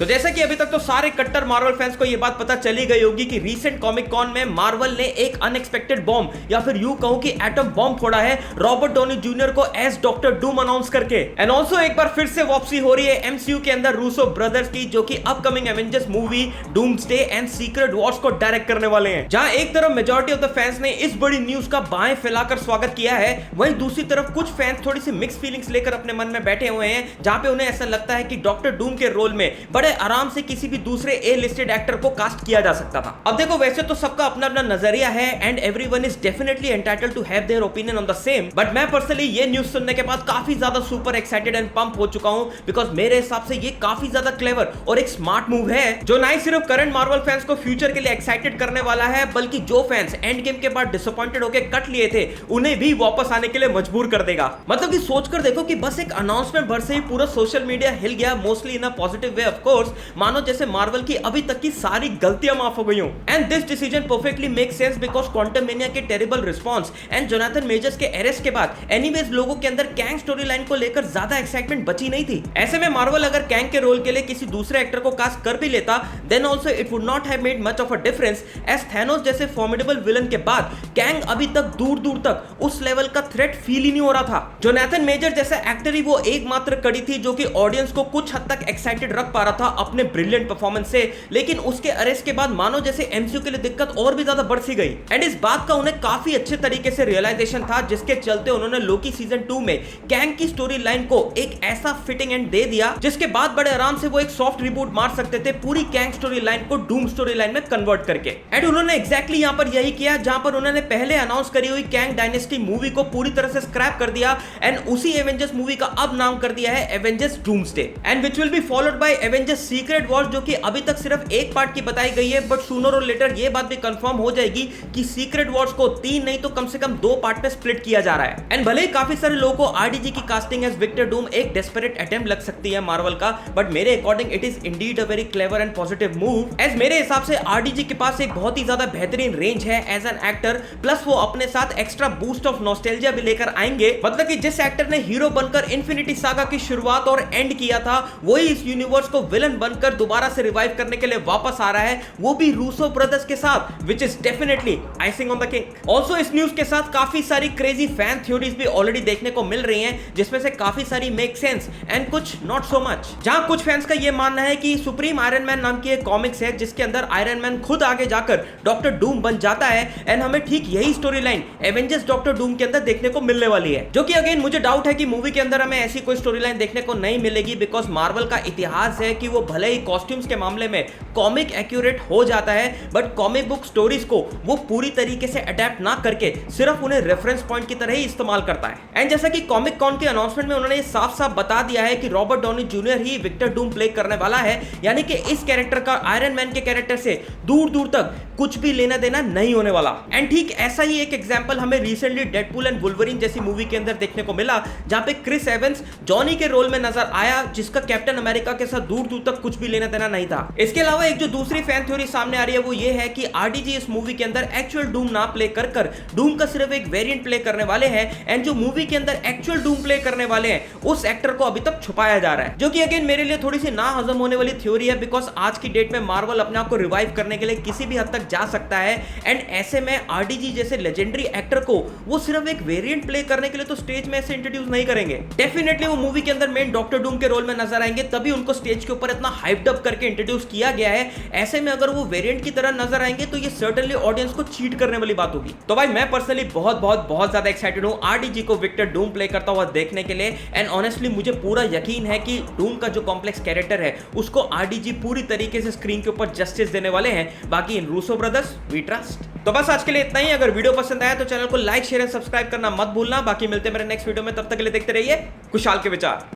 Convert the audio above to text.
तो जैसा कि अभी तक तो सारे कट्टर मार्वल फैंस को ये बात पता चली गई होगी कि रीसेंट कॉमिक कॉन में मार्वल ने एक अनएक्सपेक्टेड बॉम्ब या फिर यूं कहूं कि एटम बॉम्ब फोड़ा है रॉबर्ट डॉनी जूनियर को एज डॉक्टर डूम अनाउंस करके। एंड ऑल्सो एक बार फिर से वापसी हो रही है एमसीयू के अंदर रूसो ब्रदर्स की, जो कि upcoming Avengers movie doomsday and secret Wars को डायरेक्ट करने वाले हैं। जहां एक तरफ मेजॉरिटी ऑफ द फैंस ने इस बड़ी न्यूज का बाएं फैलाकर स्वागत किया है, वहीं दूसरी तरफ कुछ फैंस थोड़ी सी मिक्स फीलिंग्स लेकर अपने मन में बैठे हुए हैं, जहां पे उन्हें ऐसा लगता है कि डॉक्टर डूम के रोल में बड़े आराम से किसी भी दूसरे ए लिस्टेड एक्टर को कास्ट किया जा सकता था। अब देखो, वैसे तो सबका अपना अपना नजरिया है and everyone is definitely entitled to have their opinion on the same, but मैं पर्सनली ये न्यूज सुनने के बाद काफी ज्यादा सुपर एक्साइटेड एंड पंप हो चुका हूं, बिकॉज मेरे हिसाब से ये काफी ज्यादा क्लेवर और एक स्मार्ट मूव है, जो ना ही सिर्फ करंट मार्वल फैंस को फ्यूचर के लिए एक्साइटेड करने वाला है, बल्कि जो फैंस एंड गेम के बाद डिसअपॉइंटेड होकर कट लिए थे उन्हें भी वापस आने के लिए मजबूर कर देगा। मतलब कि सोचकर देखो कि बस एक अनाउंसमेंट भर से ही पूरा सोशल मीडिया हिल गया, mostly in a positive way of course, मानो जैसे मार्वल की अभी तक की सारी गलतियां माफ हो गई हूं। And this decision perfectly make sense because Quantumania के terrible response and Jonathan Majors के अरेस्ट के बाद एनीवेज लोगों के अंदर कैंग स्टोरी लाइन को लेकर ज्यादा एक्साइटमेंट बची नहीं थी। ऐसे में मार्वल अगर कैंग के रोल के लिए किसी दूसरे एक्टर को कास्ट कर भी लेता, then also it would not have made much of a difference, as Thanos जैसे फॉर्मिडेबल विलन के बाद कैंग अभी तक दूर दूर तक उस लेवल का थ्रेट फील ही नहीं हो रहा था। जोनाथन मेजर जैसा एक्टर ही वो एकमात्र कड़ी थी जो कि ऑडियंस को कुछ हद तक एक्साइटेड रख पा रहा था अपने ब्रिलियंट परफॉर्मेंस से, लेकिन उसके अरेस्ट के बाद मानो जैसे एमसीयू के लिए दिक्कत और भी ज्यादा बढ़ सी गई। एंड इस बात का उन्हें काफी अच्छे तरीके से रियलाइजेशन था, जिसके चलते उन्होंने लोकी सीजन 2 में कैंग की स्टोरी लाइन को एक ऐसा फिटिंग एंड दे दिया जिसके बाद बड़े आराम से वो एक सॉफ्ट रिबूट मार सकते थे पूरी कैंग स्टोरी लाइन को डूम स्टोरी लाइन में कन्वर्ट करके। एंड उन्होंने एग्जैक्टली यहां पर यही किया, जहां पर उन्होंने पहले अनाउंस करी हुई कैंग डायनेस्टी मूवी को पूरी तरह से स्क्रैप कर दिया एंड उसी एवेंजर्स मूवी का अब नाम कर दिया है Avengers doomsday, and which will be followed by Avengers secret Wars, जो कि अभी तक सिर्फ एक पार्ट की बताई गई है, बट सूनर और लेटर ये बात भी कंफर्म हो जाएगी कि सीक्रेट वॉर्स को 3 नहीं तो कम से कम 2 पार्ट में स्प्लिट किया जा रहा है। एंड भले ही काफी सारे लोगों को आरडीजी की कास्टिंग एज विक्टर डूम एक डेस्परेट अटेम्प्ट लग सकती है मार्वल का, बट मेरे according it is indeed a very clever and positive move, as मेरे हिसाब से आरडीजी के पास एक बहुत ही ज्यादा बेहतरीन रेंज है एज एन एक्टर, प्लस वो अपने साथ एक्स्ट्रा बूस्ट ऑफ नॉस्टैल्जिया भी लेकर आएंगे। मतलब कि जिस एक्टर ने हीरो बनकर इन्फिनिटी सागा की शुरुआत और एंड किया था, वही इस यूनिवर्स को विलन बनकर दोबारा से रिवाइव करने के लिए वापस आ रहा है, वो भी रूसो ब्रदर्स के साथ, which is definitely icing on the cake. Also इस न्यूज के साथ काफी सारी क्रेजी फैन थ्योरीज भी ऑलरेडी देखने को मिल रही हैं, जिसमें से काफी सारी मेक सेंस एंड कुछ नॉट सो मच। जहां कुछ फैंस का ये मानना है कि सुप्रीम आयरन मैन नाम की एक कॉमिक्स है जिसके अंदर आयरन मैन खुद आगे जाकर डॉक्टर डूम बन जाता है, एंड हमें ठीक यही story line Avengers doctor Doom के अंदर देखने को मिलने वाली है, जो कि अगेन मुझे डाउट है कि मूवी के अंदर हमें ऐसी कोई स्टोरी लाइन देखने को नहीं मिलेगी, बिकॉज मार्वल का इतिहास है कि वो भले ही कॉस्ट्यूम्स के मामले में कॉमिक एक्यूरेट हो जाता है, बट कॉमिक बुक स्टोरीज को वो पूरी तरीके से अडेप्ट ना करके सिर्फ उन्हें रेफरेंस पॉइंट की तरह ही इस्तेमाल करता है। एंड जैसा कि कॉमिक कॉन के अनाउंसमेंट में उन्होंने साफ साफ बता दिया है कि रॉबर्ट डॉनी जूनियर ही विक्टर डूम प्ले करने वाला है, यानी कि इस कैरेक्टर का आयरन मैन के कैरेक्टर से दूर दूर तक कुछ भी लेना देना नहीं होने वाला। एंड ठीक ऐसा ही एक एग्जांपल हमें रिसेंटली डेडपूल एंड वुल्वरीन जैसी मूवी के अंदर देखने को मिला, जहां पे क्रिस एवंस जॉनी के रोल में नजर आया, जिसका कैप्टन अमेरिका के साथ दूर दूर तक कुछ भी लेना देना नहीं था। इसके अलावा एक जो दूसरी फैन थ्योरी सामने आ रही है वो ये है कि आरडीजी इस मूवी के अंदर एक्चुअल डूम ना प्ले कर डूम का सिर्फ एक वेरिएंट प्ले करने वाले हैं, एंड जो मूवी के अंदर एक्चुअल डूम प्ले करने वाले हैं उस एक्टर को अभी तक छुपाया जा रहा है, जो कि अगेन मेरे लिए थोड़ी सी ना हजम होने वाली थ्योरी है, बिकॉज आज की डेट में मार्वल अपने आप को रिवाइव करने के लिए किसी भी हद तक जा सकता है, एंड ऐसे में आरडीजी जैसे लेजेंडरी एक्टर को वो सिर्फ एक वेरिएंट प्ले करने के लिए तो स्टेज में ऐसे इंट्रोड्यूस नहीं करेंगे। डेफिनेटली वो मूवी के अंदर मेन डॉक्टर डूम के रोल में नजर आएंगे, तभी उनको स्टेज के ऊपर इतना हाइप्ड अप करके इंट्रोड्यूस किया गया है। ऐसे में अगर वो वेरिएंट की तरह नजर आएंगे तो ये सर्टेनली ऑडियंस को चीट करने वाली बात होगी। तो भाई मैं पर्सनली बहुत ज्यादा एक्साइटेड हूं आरडीजी को विक्टर डूम प्ले करता हुआ देखने के लिए, एंड ऑनेस्टली मुझे पूरा यकीन है कि डूम का जो कॉम्प्लेक्स कैरेक्टर है उसको आरडीजी पूरी तरीके से स्क्रीन के ऊपर जस्टिस देने वाले हैं। बाकी इन रूसो ब्रदर्स वी ट्रस्ट। तो बस आज के लिए इतना ही। अगर वीडियो पसंद आया तो चैनल को लाइक शेयर एंड सब्सक्राइब करना मत भूलना। बाकी मिलते हैं मेरे नेक्स्ट वीडियो में, तब तक के लिए देखते रहिए खुशहाल के विचार।